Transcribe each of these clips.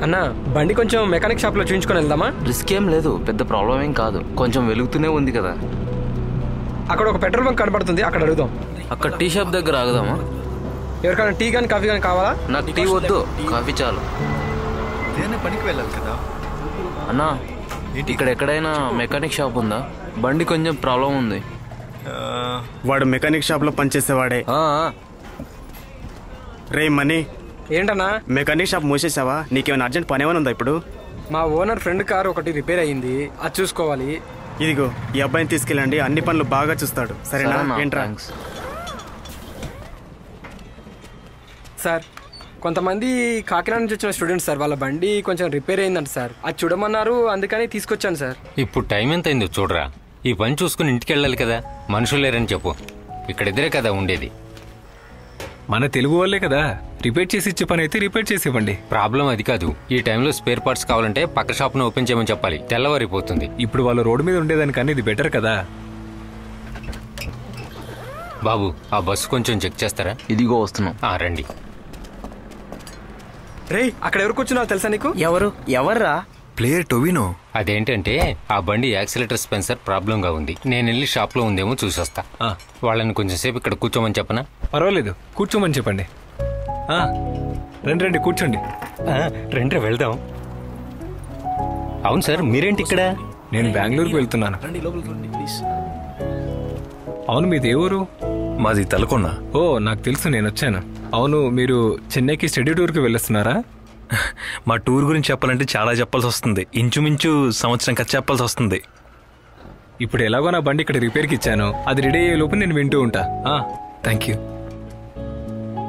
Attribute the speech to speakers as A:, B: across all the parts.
A: అన్న బండి కొంచెం మెకానిక్ షాప్ లో చూయించుకొని వెళ్దామా?
B: రిస్క్ ఏం లేదు, పెద్ద ప్రాబ్లం ఏం కాదు, కొంచెం వెలుగుతూనే ఉంది కదా.
A: అక్కడ ఒక పెట్రోల్ బంక్ కనబడుతుంది, అక్కడ అడుగుదాం.
B: అక్కడ టీ షాప్ దగ్గర ఆగుదామా?
A: ఎవరికైనా టీ కానీ కాఫీ కానీ కావాలా?
B: నాకు టీ వద్దు, కాఫీ చాలు.
C: పనికి వెళ్ళాలి కదా
B: అన్నా. ఇక్కడ ఎక్కడైనా మెకానిక్ షాప్ ఉందా? బండి కొంచెం ప్రాబ్లం ఉంది.
D: వాడు మెకానిక్ షాప్ లో పనిచేసేవాడే. రే మనీ,
A: ఏంటన్నా?
D: మెకానిక్ షాప్ మూసేసావా? నీకేమైనా అర్జెంట్ పని ఏమైనా ఉందా ఇప్పుడు?
A: మా ఓనర్ ఫ్రెండ్ కారు ఒకటి రిపేర్ అయ్యింది, అది చూసుకోవాలి.
D: ఇదిగో ఈ అబ్బాయిని తీసుకెళ్ళండి, అన్ని పనులు బాగా చూస్తాడు. సరేనా? ఏంట్రా?
A: సార్ కొంతమంది కాకినాడ నుంచి వచ్చిన స్టూడెంట్స్ సార్, వాళ్ళ బండి కొంచెం రిపేర్ అయిందంట సార్, అది చూడమన్నారు, అందుకని తీసుకొచ్చాను సార్.
E: ఇప్పుడు టైం ఎంత అయిందో చూడరా, ఈ పని చూసుకుని ఇంటికి వెళ్ళాలి కదా. మనుషులు లేరని చెప్పు, ఇక్కడిద్దరే కదా ఉండేది.
F: మన తెలుగు వాళ్ళే కదా, రిపేర్ చేసి ఇచ్చే పని అయితే రిపేర్ చేసి ఇవ్వండి.
E: ప్రాబ్లం అది కాదు, ఈ టైంలో స్పేర్ పార్ట్స్ కావాలంటే పక్క షాప్ను ఓపెన్ చేయమని చెప్పాలి, తెల్లవారిపోతుంది.
F: ఇప్పుడు వాళ్ళు రోడ్డు మీద ఉండేదానికన్నా ఇది బెటర్ కదా.
E: బాబు ఆ బస్సు కొంచెం చెక్ చేస్తారా?
B: ఇదిగో వస్తున్నాం.
E: రండి.
A: రే అక్కడ ఎవరు కూర్చున్నావు తెలుసా నీకు?
B: ఎవర్రా?
C: ప్లేయర్ టొవినో.
E: అదేంటంటే ఆ బండి యాక్సిలేటర్ స్పెన్సర్ ప్రాబ్లం గా ఉంది, నేను వెళ్ళి షాప్ లో ఉందేమో చూసొస్తా. వాళ్ళని కొంచెం సేపు ఇక్కడ కూర్చోమని చెప్పనా?
F: పర్వాలేదు, కూర్చోమని చెప్పండి. రండి రండి కూర్చోండి.
E: రండి వెళ్దాం. అవును సార్, మీరేంటి ఇక్కడ?
F: నేను బెంగళూరుకు వెళ్తున్నాను. అవును, మీది ఏ ఊరు?
C: మాది తలకొండ.
F: ఓ నాకు తెలుసు, నేను వచ్చాను. అవును, మీరు చెన్నైకి స్టడీ టూర్కి వెళ్ళొస్తున్నారా?
C: మా టూర్ గురించి చెప్పాలంటే చాలా చెప్పాల్సి వస్తుంది, ఇంచుమించు సంవత్సరం ఖర్చు చెప్పాల్సి వస్తుంది.
F: ఇప్పుడు ఎలాగో నా బండి ఇక్కడ రిపేర్కి ఇచ్చాను, అది రెడీ అయ్యే లోపు నేను వింటూ ఉంటా.
C: Thank you.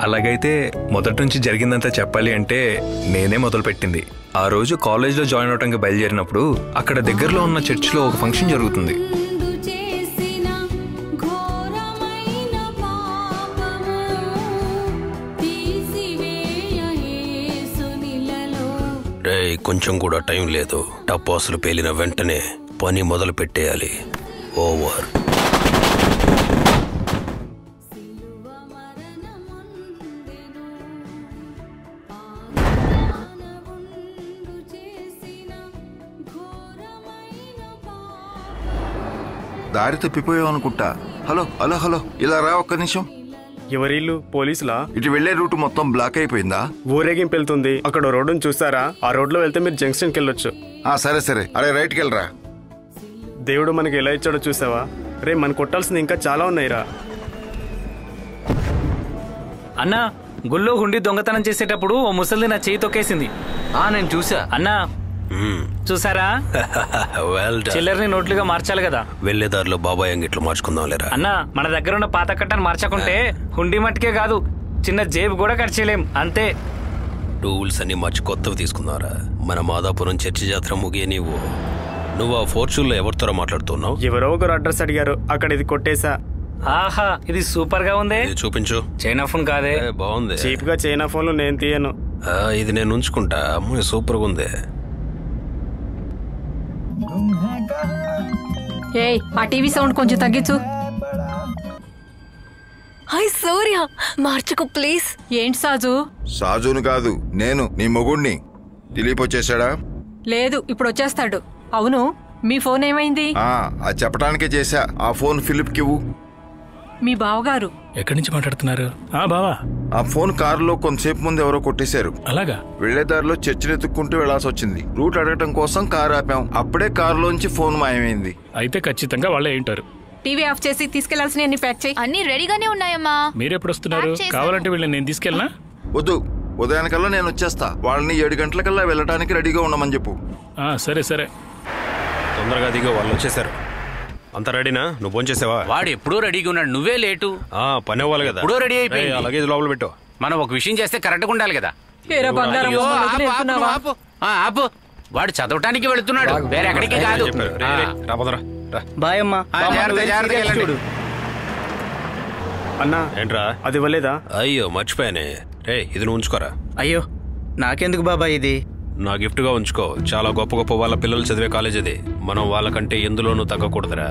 C: అలాగైతే మొదటి నుంచి జరిగిందంతా చెప్పాలి అంటే నేనే మొదలుపెట్టింది. ఆ రోజు కాలేజ్లో జాయిన్ అవడానికి బయలుదేరినప్పుడు అక్కడ దగ్గరలో ఉన్న చర్చిలో ఒక ఫంక్షన్ జరుగుతుంది.
G: కొంచెం కూడా టైం లేదు, టపాసులు పేలిన వెంటనే పని మొదలు పెట్టేయాలి. ఓవర్.
H: దారి తప్పిపోయావు అనుకుంటా. హలో హలో హలో, ఇలా రా ఒక్క నిమిషం.
D: ఎవరిల్లు? పోలీసులా?
H: ఇటు వెళ్లే రూట్ మొత్తం బ్లాక్ అయిపోయిందా?
D: ఊరేగింపు వెళ్తుంది, అక్కడ రోడ్డును చూసారా? ఆ రోడ్లో వెళ్తే మీరు జంక్షన్కి వెళ్ళొచ్చు.
H: సరే సరే, అరే రైట్కి వెళ్ళరా.
D: దేవుడు మనకి ఎలా ఇచ్చాడో చూసావా? రే మన కొట్టాల్సింది ఇంకా చాలా ఉన్నాయిరా.
I: అన్నా, గుళ్ళో హుండీ దొంగతనం చేసేటప్పుడు ఓ ముసలి నా చేయి తొక్కేసింది.
B: నేను చూసా.
I: అన్నా చూసారా? చిల్లర్ని నోట్లుగా మార్చాలి కదా.
G: వెళ్లేదారిలో బాబాయ్ అంగిట్లో మార్చుకుందాం లేరా?
I: అన్నా, మన దగ్గర ఉన్న పాత కట్టను మార్చకుంటే హుండీ మట్టుకే కాదు, చిన్న జేబు కూడా ఖర్చేలేం. అంతే.
G: టూల్స్ అన్ని మార్చి కొత్తవి తీసుకున్నారా? మన మాదాపురం చర్చి జాతర ముగియ నువ్వు ఆ ఫోర్చ్యూన్లో ఎవరితో మాట్లాడుతున్నావు?
D: ఎవరో ఒకరు అడ్రస్ అడిగారు, అక్కడ ఇది కొట్టేశా.
I: ఆహా, ఇది సూపర్ గా ఉంది.
G: చూపించు.
I: చైనా ఫోన్ కాదే.
G: బాగుంది.
D: చీప్ గా చైనా ఫోన్లు నేను తీయను.
G: ఇది నేను ఉంచుకుంటా. సూపర్ గా ఉంది.
J: ఆ టీవీ సౌండ్ కొంచెం తగ్గించు.
K: హాయ్ సూర్య, మార్చుకో ప్లీజ్.
J: ఏంటి సాజు?
H: సాజును కాదు, నేను నీ మొగుణ్ణి. దిలీప్ వచ్చేసాడా?
J: లేదు, ఇప్పుడు వచ్చేస్తాడు. అవును, మీ ఫోన్ ఏమైంది?
H: అది చెప్పడానికే చేశా. ఆ ఫోన్ ఫిలిప్ కివ్వు.
J: మీ బావగారు.
F: ఎక్కడి నుంచి మాట్లాడుతున్నారు? బావా,
H: ఆ ఫోన్ కారులో కొంతసేపు ముందు ఎవరో కొట్టేశారు.
F: అలాగా?
H: వెళ్లేదారిలో చర్చిని ఎత్తుక్కుంటూ వెళ్లాల్సి వచ్చింది. రూట్ అడగటం కోసం కారు ఆపాం, అప్పుడే కారులోంచి ఫోన్ మాయమైంది.
F: అయితే ఖచ్చితంగా వాళ్ళే ఏంటారు.
J: టీవీ ఆఫ్ చేసి తీసుకెళ్లాల్సిన అన్ని ప్యాక్ చేయి.
K: అన్ని రెడీగానే ఉన్నాయమ్మా.
F: మీరెప్పుడు వస్తున్నారు? కావాలంటే వీళ్ళని నేను తీసుకెళ్ళనా?
H: వద్దు, ఉదయానికల్లా నేను వచ్చేస్తా. వాళ్ళని 7 గంటలకల్లా వెళ్ళడానికి రెడీగా ఉండమని చెప్పు.
F: సరే సరే.
G: తొందరగా దిగో, వాళ్ళు వచ్చేసారు. అంత రెడీనా? నువ్వు ఫోన్ చేసావా?
I: వాడు ఎప్పుడూ రెడీగా ఉన్నాడు, నువ్వే లేటు.
G: పని అవ్వాలి కదా.
I: ఎప్పుడో రెడీ అయిపోయి.
G: అలాగే లోపల పెట్టు.
I: మనం ఒక విషయం చేస్తే కరెక్ట్గా ఉండాలి కదా. ఆపు, వాడు చదవటానికి వెళుతున్నాడు, వేరే ఎక్కడికి కాదు.
B: బాయ్ అమ్మా.
D: అన్నా
G: ఏంట్రా?
D: అది ఇవ్వలేదా?
G: అయ్యో మర్చిపోయానే. ఇది నువ్వు ఉంచుకోరా.
B: అయ్యో నాకెందుకు బాబాయ్, ఇది
G: నా గిఫ్ట్ గా ఉంచుకో. చాలా గొప్ప గొప్ప వాళ్ళ పిల్లలు చదివే కాలేజ్ అది. మనం వాళ్ళకంటే ఎందులోనూ తగ్గకూడదురా.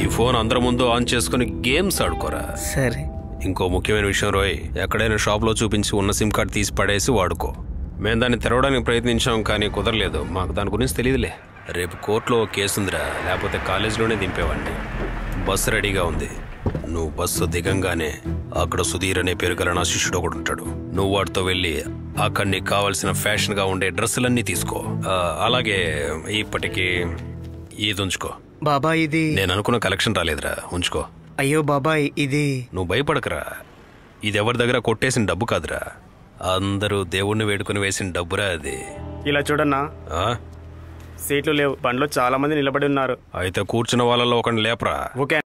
G: ఈ ఫోన్ అందరి ముందు ఆన్ చేసుకుని గేమ్స్ ఆడుకోరా.
B: సరే.
G: ఇంకో ముఖ్యమైన విషయం రోయ్, ఎక్కడైనా షాప్ లో చూపించి ఉన్న సిమ్ కార్డ్ తీసి పడేసి వాడుకో. మేము దాన్ని తెరవడానికి ప్రయత్నించాం కానీ కుదరలేదు. మాకు దాని గురించి తెలియదులే. రేపు కోర్టులో కేసు ఉందిరా, లేకపోతే కాలేజీలోనే దింపేవాడిని. బస్సు రెడీగా ఉంది. నువ్వు బస్సు దిగంగానే అక్కడ సుధీర్ అనే పేరు గల నా శిష్యుడు ఒకడు ఉంటాడు. నువ్వు వాడితో వెళ్ళి అక్కడ నీకు కావాల్సిన ఫ్యాషన్గా ఉండే డ్రెస్సులన్నీ తీసుకో. అలాగే ఇప్పటికి ఇది ఉంచుకో.
L: బాబాయ్ ఇది
G: నేను అనుకున్న కలెక్షన్ రాలేదురా, ఉంచుకో.
L: అయ్యో బాబాయ్ ఇది
G: నువ్వు భయపడకరా, ఇది ఎవరి దగ్గర కొట్టేసిన డబ్బు కాదురా, అందరూ దేవుణ్ణి వేడుకుని వేసిన డబ్బురా అది.
D: ఇలా చూడన్నా, సీట్లు లేవు, బండ్లో చాలా మంది నిలబడి ఉన్నారు.
G: అయితే కూర్చున్న వాళ్ళలో ఒకరిని లేపరా.
D: ఓకే.